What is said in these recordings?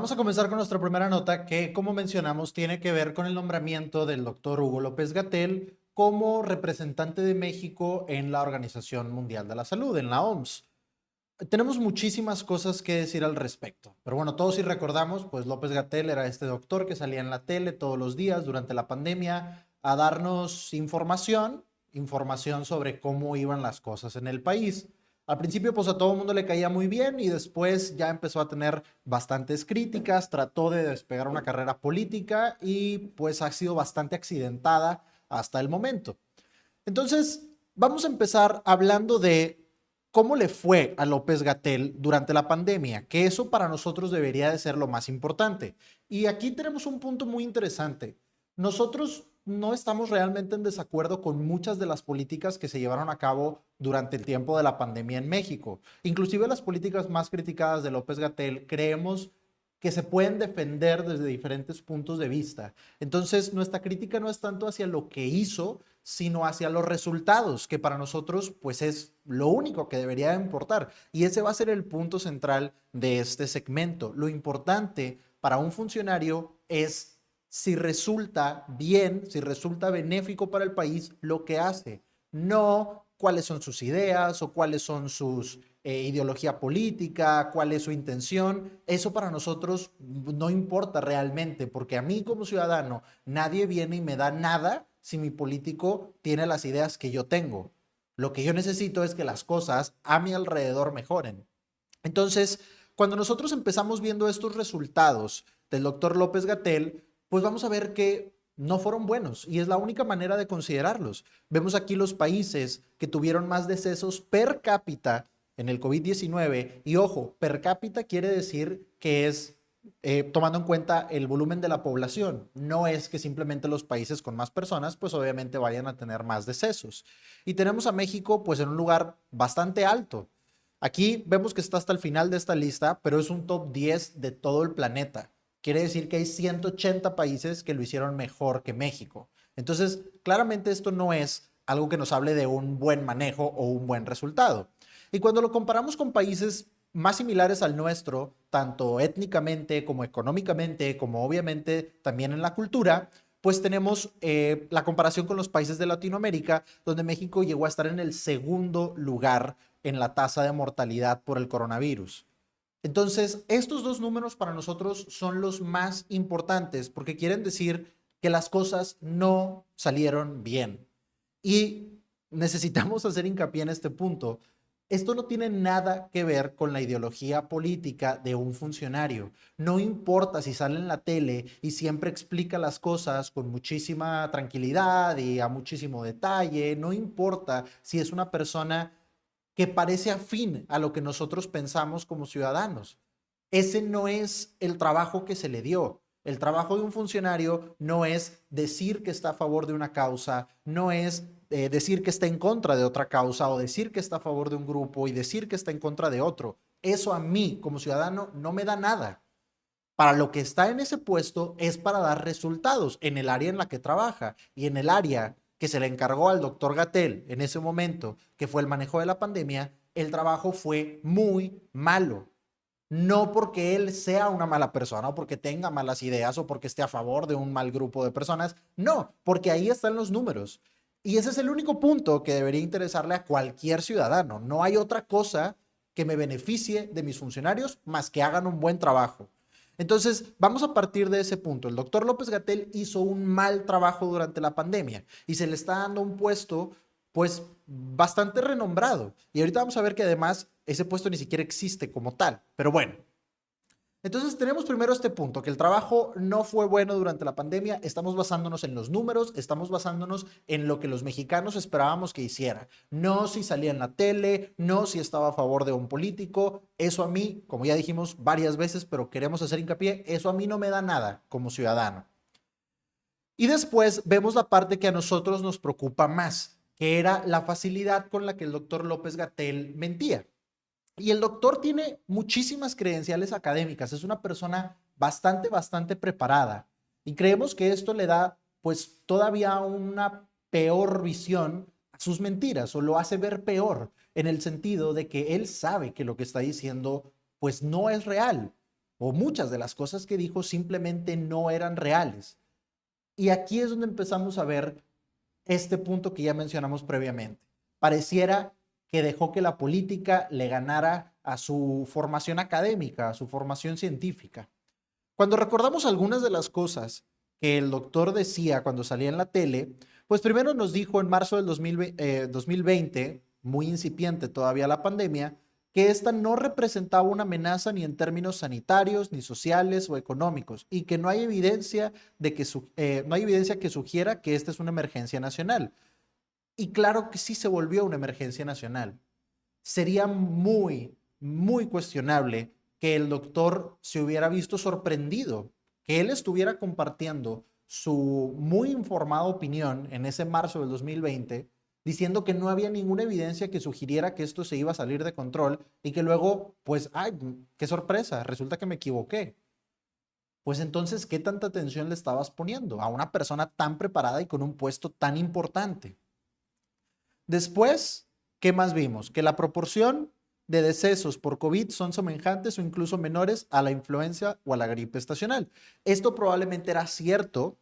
Vamos a comenzar con nuestra primera nota que, como mencionamos, tiene que ver con el nombramiento del doctor Hugo López-Gatell como representante de México en la Organización Mundial de la Salud, en la OMS. Tenemos muchísimas cosas que decir al respecto, pero bueno, todos si recordamos, pues López-Gatell era este doctor que salía en la tele todos los días durante la pandemia a darnos información sobre cómo iban las cosas en el país. Al principio, pues a todo el mundo le caía muy bien y después ya empezó a tener bastantes críticas, trató de despegar una carrera política y pues ha sido bastante accidentada hasta el momento. Entonces, vamos a empezar hablando de cómo le fue a López-Gatell durante la pandemia, que eso para nosotros debería de ser lo más importante. Y aquí tenemos un punto muy interesante. Nosotros no estamos realmente en desacuerdo con muchas de las políticas que se llevaron a cabo durante el tiempo de la pandemia en México. Inclusive las políticas más criticadas de López-Gatell creemos que se pueden defender desde diferentes puntos de vista. Entonces, nuestra crítica no es tanto hacia lo que hizo, sino hacia los resultados, que para nosotros pues es lo único que debería importar. Y ese va a ser el punto central de este segmento. Lo importante para un funcionario es si resulta bien, si resulta benéfico para el país lo que hace, no cuáles son sus ideas o cuáles son sus ideología política, cuál es su intención. Eso para nosotros no importa realmente, porque a mí como ciudadano nadie viene y me da nada si mi político tiene las ideas que yo tengo. Lo que yo necesito es que las cosas a mi alrededor mejoren. Entonces, cuando nosotros empezamos viendo estos resultados del doctor López-Gatell, pues vamos a ver que no fueron buenos y es la única manera de considerarlos. Vemos aquí los países que tuvieron más decesos per cápita en el COVID-19 y ojo, per cápita quiere decir que es tomando en cuenta el volumen de la población. No es que simplemente los países con más personas, pues obviamente vayan a tener más decesos. Y tenemos a México pues en un lugar bastante alto. Aquí vemos que está hasta el final de esta lista, pero es un top 10 de todo el planeta. Quiere decir que hay 180 países que lo hicieron mejor que México. Entonces, claramente esto no es algo que nos hable de un buen manejo o un buen resultado. Y cuando lo comparamos con países más similares al nuestro, tanto étnicamente como económicamente, como obviamente también en la cultura, pues tenemos la comparación con los países de Latinoamérica, donde México llegó a estar en el segundo lugar en la tasa de mortalidad por el coronavirus. Entonces, estos dos números para nosotros son los más importantes porque quieren decir que las cosas no salieron bien. Y necesitamos hacer hincapié en este punto. Esto no tiene nada que ver con la ideología política de un funcionario. No importa si sale en la tele y siempre explica las cosas con muchísima tranquilidad y a muchísimo detalle. No importa si es una persona que parece afín a lo que nosotros pensamos como ciudadanos. Ese no es el trabajo que se le dio. El trabajo de un funcionario no es decir que está a favor de una causa, no es decir que está en contra de otra causa o decir que está a favor de un grupo y decir que está en contra de otro. Eso a mí como ciudadano no me da nada. Para lo que está en ese puesto es para dar resultados en el área en la que trabaja y en el área que se le encargó al doctor Gatell en ese momento, que fue el manejo de la pandemia, el trabajo fue muy malo. No porque él sea una mala persona o porque tenga malas ideas o porque esté a favor de un mal grupo de personas. No, porque ahí están los números. Y ese es el único punto que debería interesarle a cualquier ciudadano. No hay otra cosa que me beneficie de mis funcionarios más que hagan un buen trabajo. Entonces, vamos a partir de ese punto. El doctor López-Gatell hizo un mal trabajo durante la pandemia y se le está dando un puesto, pues, bastante renombrado. Y ahorita vamos a ver que además ese puesto ni siquiera existe como tal. Pero bueno, entonces tenemos primero este punto, que el trabajo no fue bueno durante la pandemia, estamos basándonos en los números, estamos basándonos en lo que los mexicanos esperábamos que hiciera, no si salía en la tele, no si estaba a favor de un político, eso a mí, como ya dijimos varias veces, pero queremos hacer hincapié, eso a mí no me da nada como ciudadano. Y después vemos la parte que a nosotros nos preocupa más, que era la facilidad con la que el doctor López-Gatell mentía. Y el doctor tiene muchísimas credenciales académicas, es una persona bastante preparada. Y creemos que esto le da pues todavía una peor visión a sus mentiras o lo hace ver peor en el sentido de que él sabe que lo que está diciendo pues no es real. o muchas de las cosas que dijo simplemente no eran reales. Y aquí es donde empezamos a ver este punto que ya mencionamos previamente. Pareciera que dejó que la política le ganara a su formación académica, a su formación científica. Cuando recordamos algunas de las cosas que el doctor decía cuando salía en la tele, pues primero nos dijo en marzo del 2020, muy incipiente todavía la pandemia, que esta no representaba una amenaza ni en términos sanitarios, ni sociales o económicos, y que no hay evidencia no hay evidencia que sugiera que esta es una emergencia nacional. Y claro que sí se volvió una emergencia nacional. Sería muy, muy cuestionable que el doctor se hubiera visto sorprendido, que él estuviera compartiendo su muy informada opinión en ese marzo del 2020, diciendo que no había ninguna evidencia que sugiriera que esto se iba a salir de control y que luego, pues, ay, qué sorpresa, resulta que me equivoqué. Pues entonces, ¿qué tanta atención le estabas poniendo a una persona tan preparada y con un puesto tan importante? Después, ¿qué más vimos? Que la proporción de decesos por COVID son semejantes o incluso menores a la influenza o a la gripe estacional. Esto probablemente era cierto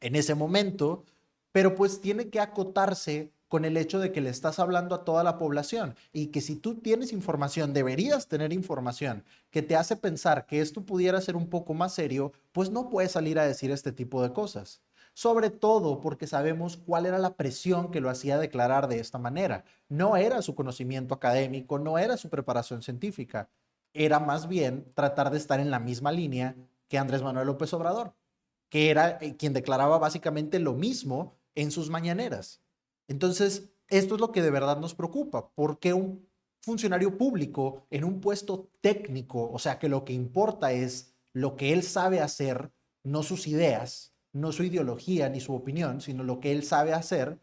en ese momento, pero pues tiene que acotarse con el hecho de que le estás hablando a toda la población y que si tú tienes información, deberías tener información que te hace pensar que esto pudiera ser un poco más serio, pues no puedes salir a decir este tipo de cosas, sobre todo porque sabemos cuál era la presión que lo hacía declarar de esta manera. No era su conocimiento académico, no era su preparación científica, era más bien tratar de estar en la misma línea que Andrés Manuel López Obrador, que era quien declaraba básicamente lo mismo en sus mañaneras. Entonces, esto es lo que de verdad nos preocupa, porque un funcionario público en un puesto técnico, o sea, que lo que importa es lo que él sabe hacer, no sus ideas, no su ideología ni su opinión, sino lo que él sabe hacer,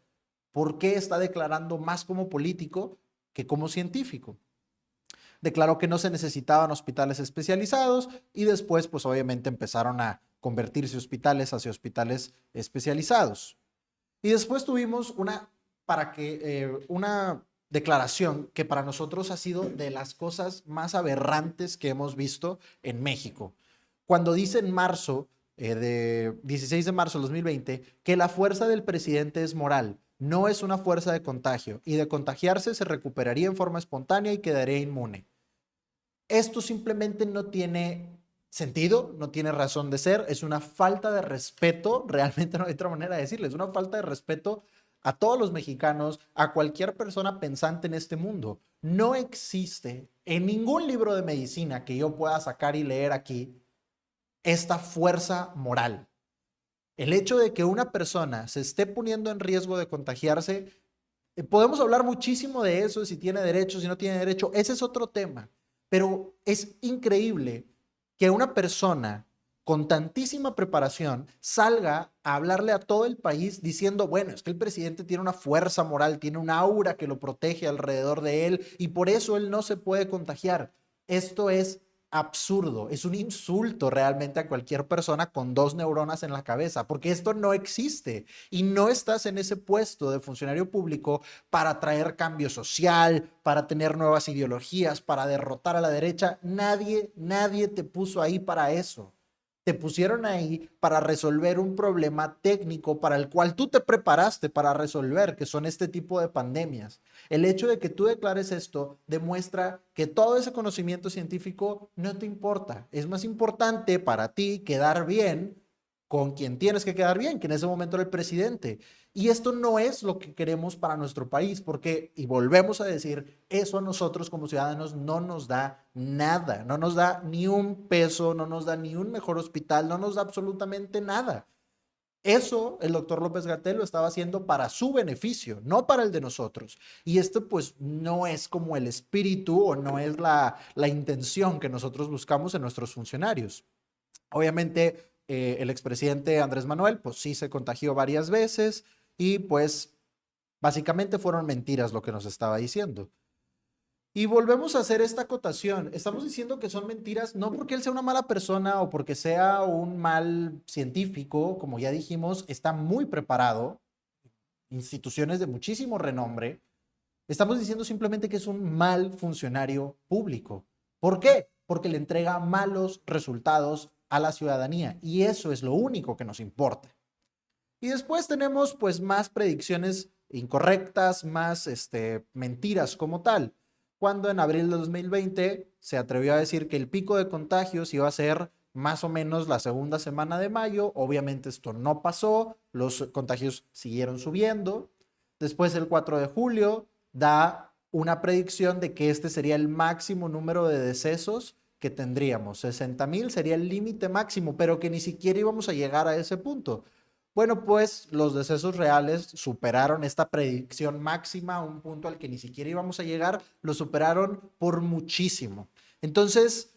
¿por qué está declarando más como político que como científico? Declaró que no se necesitaban hospitales especializados y después, pues obviamente empezaron a convertirse hospitales hacia hospitales especializados. Y después tuvimos una declaración que para nosotros ha sido de las cosas más aberrantes que hemos visto en México. Cuando dice en marzo, de 16 de marzo del 2020, que la fuerza del presidente es moral, no es una fuerza de contagio, y de contagiarse se recuperaría en forma espontánea y quedaría inmune. Esto simplemente no tiene sentido, no tiene razón de ser, es una falta de respeto, realmente no hay otra manera de decirlo, es una falta de respeto a todos los mexicanos, a cualquier persona pensante en este mundo. No existe en ningún libro de medicina que yo pueda sacar y leer aquí esta fuerza moral. El hecho de que una persona se esté poniendo en riesgo de contagiarse, podemos hablar muchísimo de eso, si tiene derecho, si no tiene derecho, ese es otro tema, pero es increíble que una persona con tantísima preparación salga a hablarle a todo el país diciendo, bueno, es que el presidente tiene una fuerza moral, tiene un aura que lo protege alrededor de él y por eso él no se puede contagiar. Esto es absurdo, es un insulto realmente a cualquier persona con dos neuronas en la cabeza, porque esto no existe y no estás en ese puesto de funcionario público para traer cambio social, para tener nuevas ideologías, para derrotar a la derecha. Nadie te puso ahí para eso. Te pusieron ahí para resolver un problema técnico para el cual tú te preparaste para resolver, que son este tipo de pandemias. El hecho de que tú declares esto demuestra que todo ese conocimiento científico no te importa. Es más importante para ti quedar bien con quien tienes que quedar bien, que en ese momento era el presidente. Y esto no es lo que queremos para nuestro país, porque, y volvemos a decir, eso a nosotros como ciudadanos no nos da nada, no nos da ni un peso, no nos da ni un mejor hospital, no nos da absolutamente nada. Eso el doctor López-Gatell lo estaba haciendo para su beneficio, no para el de nosotros. Y esto pues no es como el espíritu o no es la intención que nosotros buscamos en nuestros funcionarios. Obviamente, el expresidente Andrés Manuel, pues sí se contagió varias veces y pues básicamente fueron mentiras lo que nos estaba diciendo. Y volvemos a hacer esta acotación. Estamos diciendo que son mentiras no porque él sea una mala persona o porque sea un mal científico, como ya dijimos, está muy preparado, instituciones de muchísimo renombre. Estamos diciendo simplemente que es un mal funcionario público. ¿Por qué? porque le entrega malos resultados a la ciudadanía y eso es lo único que nos importa. Y después tenemos pues más predicciones incorrectas, más mentiras como tal. Cuando en abril de 2020 se atrevió a decir que el pico de contagios iba a ser más o menos la segunda semana de mayo, obviamente esto no pasó, los contagios siguieron subiendo. Después el 4 de julio da una predicción de que este sería el máximo número de decesos que tendríamos. 60,000 sería el límite máximo, pero que ni siquiera íbamos a llegar a ese punto. Bueno, pues los decesos reales superaron esta predicción máxima a un punto al que ni siquiera íbamos a llegar, lo superaron por muchísimo. Entonces,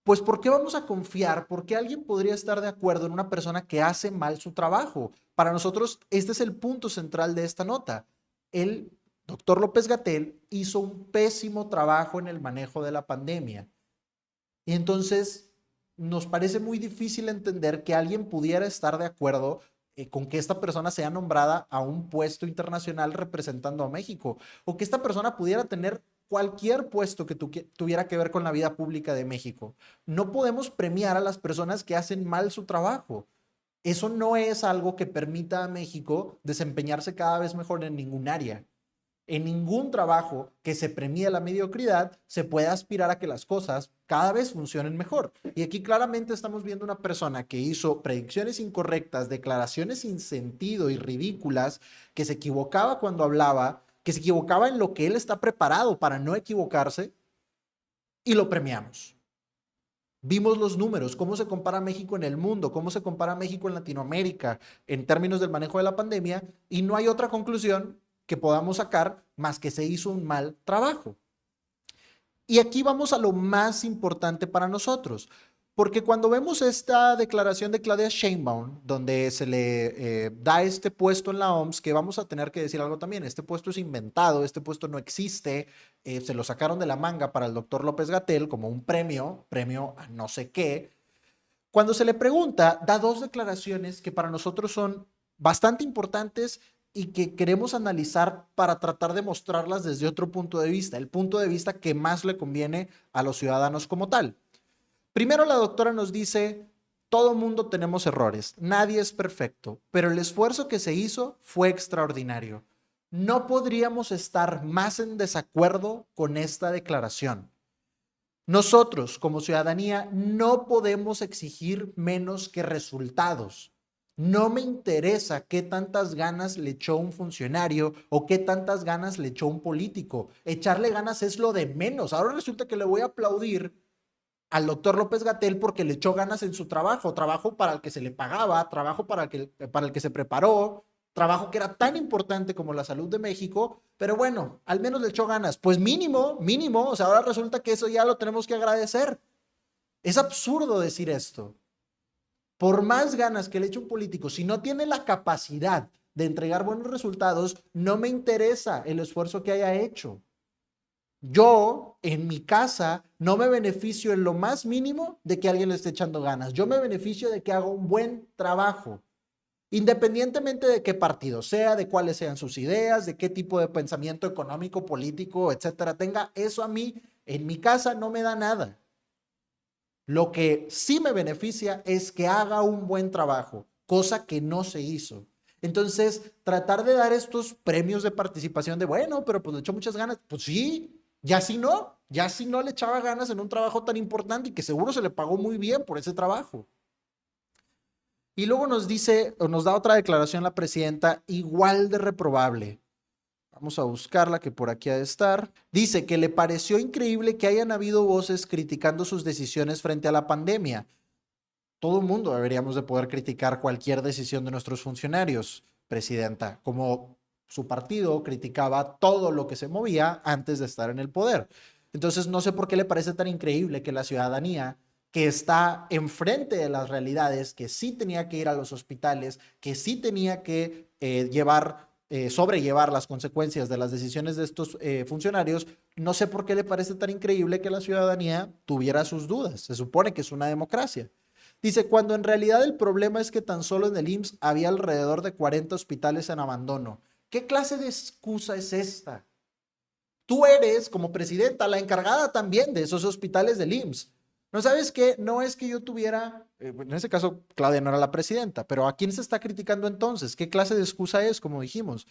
pues ¿por qué vamos a confiar? ¿Por qué alguien podría estar de acuerdo en una persona que hace mal su trabajo? Para nosotros, este es el punto central de esta nota. El doctor López-Gatell hizo un pésimo trabajo en el manejo de la pandemia. Y entonces nos parece muy difícil entender que alguien pudiera estar de acuerdo con que esta persona sea nombrada a un puesto internacional representando a México, o que esta persona pudiera tener cualquier puesto que tuviera que ver con la vida pública de México. No podemos premiar a las personas que hacen mal su trabajo. Eso no es algo que permita a México desempeñarse cada vez mejor en ningún área. En ningún trabajo que se premie la mediocridad se puede aspirar a que las cosas cada vez funcionen mejor. Y aquí claramente estamos viendo una persona que hizo predicciones incorrectas, declaraciones sin sentido y ridículas, que se equivocaba cuando hablaba, que se equivocaba en lo que él está preparado para no equivocarse, y lo premiamos. Vimos los números, cómo se compara México en el mundo, cómo se compara México en Latinoamérica en términos del manejo de la pandemia, y no hay otra conclusión que podamos sacar más que se hizo un mal trabajo. Y aquí vamos a lo más importante para nosotros, porque cuando vemos esta declaración de Claudia Sheinbaum, donde se le da este puesto en la OMS, que vamos a tener que decir algo también, este puesto es inventado, este puesto no existe, se lo sacaron de la manga para el doctor López-Gatell como un premio a no sé qué. Cuando se le pregunta, da dos declaraciones que para nosotros son bastante importantes y que queremos analizar para tratar de mostrarlas desde otro punto de vista, el punto de vista que más le conviene a los ciudadanos como tal. Primero, la doctora nos dice, todo mundo tenemos errores, nadie es perfecto, pero el esfuerzo que se hizo fue extraordinario. No podríamos estar más en desacuerdo con esta declaración. Nosotros, como ciudadanía, no podemos exigir menos que resultados. No me interesa qué tantas ganas le echó un funcionario o qué tantas ganas le echó un político. Echarle ganas es lo de menos. Ahora resulta que le voy a aplaudir al doctor López-Gatell porque le echó ganas en su trabajo, trabajo para el que se le pagaba, trabajo para el que se preparó, trabajo que era tan importante como la salud de México, pero bueno, al menos le echó ganas. Pues mínimo, mínimo, o sea, ahora resulta que eso ya lo tenemos que agradecer. Es absurdo decir esto. Por más ganas que le eche un político, si no tiene la capacidad de entregar buenos resultados, no me interesa el esfuerzo que haya hecho. Yo, en mi casa, no me beneficio en lo más mínimo de que alguien le esté echando ganas. Yo me beneficio de que haga un buen trabajo, independientemente de qué partido sea, de cuáles sean sus ideas, de qué tipo de pensamiento económico, político, etcétera tenga. Eso a mí, en mi casa, no me da nada. Lo que sí me beneficia es que haga un buen trabajo, cosa que no se hizo. Entonces, tratar de dar estos premios de participación de, bueno, pero pues le echó muchas ganas, pues sí, ya si no le echaba ganas en un trabajo tan importante y que seguro se le pagó muy bien por ese trabajo. Y luego nos dice, o nos da otra declaración la presidenta, igual de reprobable. Vamos a buscarla, que por aquí ha de estar. Dice que le pareció increíble que hayan habido voces criticando sus decisiones frente a la pandemia. Todo el mundo deberíamos de poder criticar cualquier decisión de nuestros funcionarios, presidenta, como su partido criticaba todo lo que se movía antes de estar en el poder. Entonces, no sé por qué le parece tan increíble que la ciudadanía que está enfrente de las realidades, que sí tenía que ir a los hospitales, que sí tenía que sobrellevar las consecuencias de las decisiones de estos funcionarios, no sé por qué le parece tan increíble que la ciudadanía tuviera sus dudas. Se supone que es una democracia. Dice, cuando en realidad el problema es que tan solo en el IMSS había alrededor de 40 hospitales en abandono. ¿Qué clase de excusa es esta? Tú eres, como presidenta, la encargada también de esos hospitales del IMSS. ¿No sabes qué? No es que yo tuviera, en ese caso, Claudia no era la presidenta, pero ¿a quién se está criticando entonces? ¿Qué clase de excusa es, como dijimos?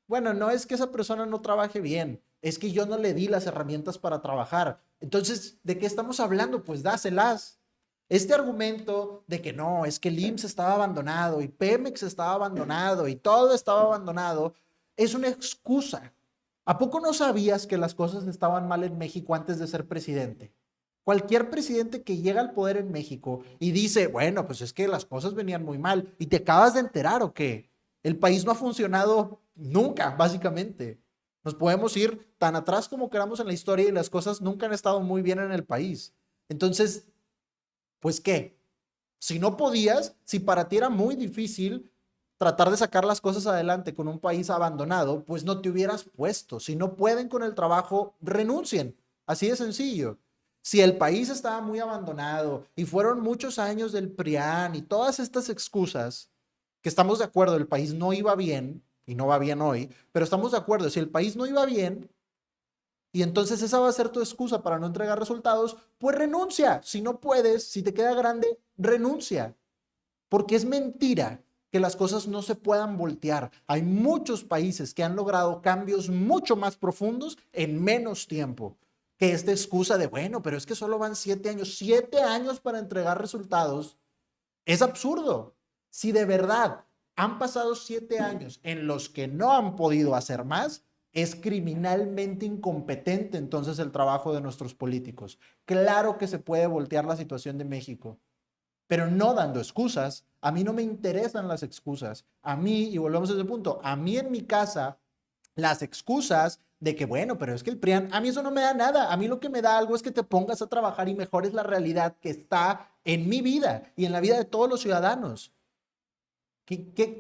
Bueno, no es que esa persona no trabaje bien, es que yo no le di las herramientas para trabajar. Entonces, ¿de qué estamos hablando? Pues dáselas. Este argumento de que no, es que el IMSS estaba abandonado y Pemex estaba abandonado y todo estaba abandonado, es una excusa. ¿A poco no sabías que las cosas estaban mal en México antes de ser presidente? Cualquier presidente que llega al poder en México y dice, bueno, pues es que las cosas venían muy mal y te acabas de enterar o qué, el país no ha funcionado nunca, básicamente. Nos podemos ir tan atrás como queramos en la historia y las cosas nunca han estado muy bien en el país. Entonces, pues qué, si no podías, si para ti era muy difícil tratar de sacar las cosas adelante con un país abandonado, pues no te hubieras puesto. Si no pueden con el trabajo, renuncien. Así de sencillo. Si el país estaba muy abandonado y fueron muchos años del PRIAN y todas estas excusas, que estamos de acuerdo, el país no iba bien y no va bien hoy, pero estamos de acuerdo, si el país no iba bien, y entonces esa va a ser tu excusa para no entregar resultados, pues renuncia. Si no puedes, si te queda grande, renuncia. Porque es mentira que las cosas no se puedan voltear. Hay muchos países que han logrado cambios mucho más profundos en menos tiempo que esta excusa de, bueno, pero es que solo van 7 años. 7 años para entregar resultados es absurdo. Si de verdad han pasado 7 años en los que no han podido hacer más, es criminalmente incompetente entonces el trabajo de nuestros políticos. Claro que se puede voltear la situación de México, pero no dando excusas. A mí no me interesan las excusas. A mí, y volvemos a ese punto, a mí en mi casa, las excusas de que, bueno, pero es que el PRIAN, a mí eso no me da nada. A mí lo que me da algo es que te pongas a trabajar y mejores la realidad que está en mi vida y en la vida de todos los ciudadanos.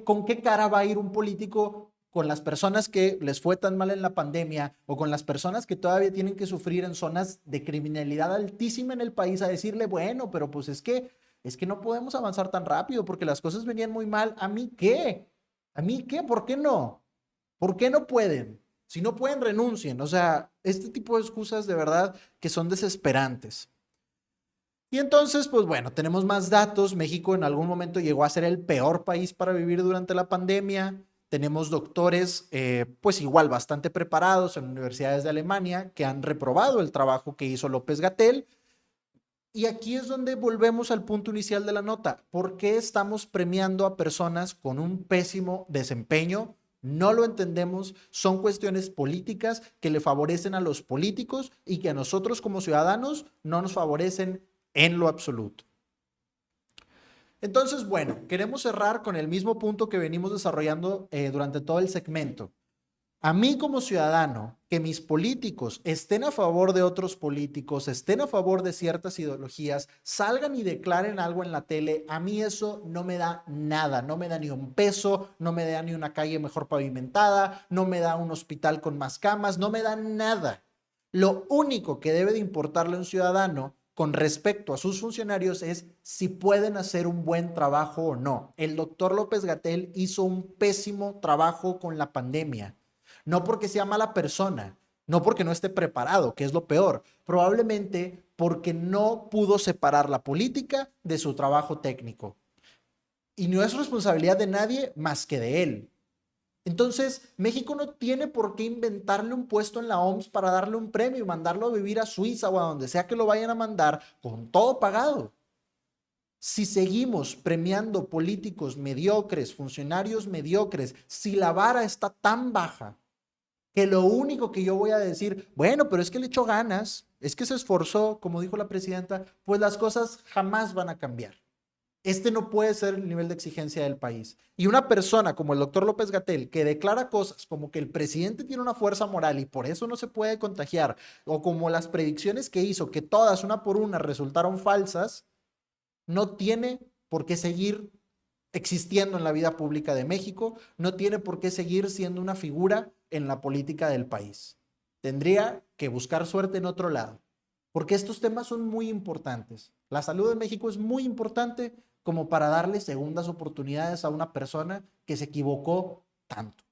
¿Con qué cara va a ir un político con las personas que les fue tan mal en la pandemia o con las personas que todavía tienen que sufrir en zonas de criminalidad altísima en el país a decirle, bueno, pero pues es que no podemos avanzar tan rápido porque las cosas venían muy mal? ¿A mí qué? ¿A mí qué? ¿Por qué no? ¿Por qué no pueden? Si no pueden, renuncien. O sea, este tipo de excusas de verdad que son desesperantes. Y entonces, pues bueno, tenemos más datos. México en algún momento llegó a ser el peor país para vivir durante la pandemia. Tenemos doctores, pues igual bastante preparados en universidades de Alemania que han reprobado el trabajo que hizo López-Gatell. Y aquí es donde volvemos al punto inicial de la nota. ¿Por qué estamos premiando a personas con un pésimo desempeño? No lo entendemos. Son cuestiones políticas que le favorecen a los políticos y que a nosotros como ciudadanos no nos favorecen en lo absoluto. Entonces, bueno, queremos cerrar con el mismo punto que venimos desarrollando durante todo el segmento. A mí como ciudadano, que mis políticos estén a favor de otros políticos, estén a favor de ciertas ideologías, salgan y declaren algo en la tele, a mí eso no me da nada, no me da ni un peso, no me da ni una calle mejor pavimentada, no me da un hospital con más camas, no me da nada. Lo único que debe de importarle a un ciudadano con respecto a sus funcionarios es si pueden hacer un buen trabajo o no. El doctor López-Gatell hizo un pésimo trabajo con la pandemia. No porque sea mala persona, no porque no esté preparado, que es lo peor, probablemente porque no pudo separar la política de su trabajo técnico. Y no es responsabilidad de nadie más que de él. Entonces, México no tiene por qué inventarle un puesto en la OMS para darle un premio y mandarlo a vivir a Suiza o a donde sea que lo vayan a mandar con todo pagado. Si seguimos premiando políticos mediocres, funcionarios mediocres, si la vara está tan baja que lo único que yo voy a decir, bueno, pero es que le echó ganas, es que se esforzó, como dijo la presidenta, pues las cosas jamás van a cambiar. Este no puede ser el nivel de exigencia del país. Y una persona como el doctor López-Gatell, que declara cosas como que el presidente tiene una fuerza moral y por eso no se puede contagiar, o como las predicciones que hizo, que todas una por una resultaron falsas, no tiene por qué seguir existiendo en la vida pública de México, no tiene por qué seguir siendo una figura en la política del país. Tendría que buscar suerte en otro lado, porque estos temas son muy importantes. La salud de México es muy importante como para darle segundas oportunidades a una persona que se equivocó tanto.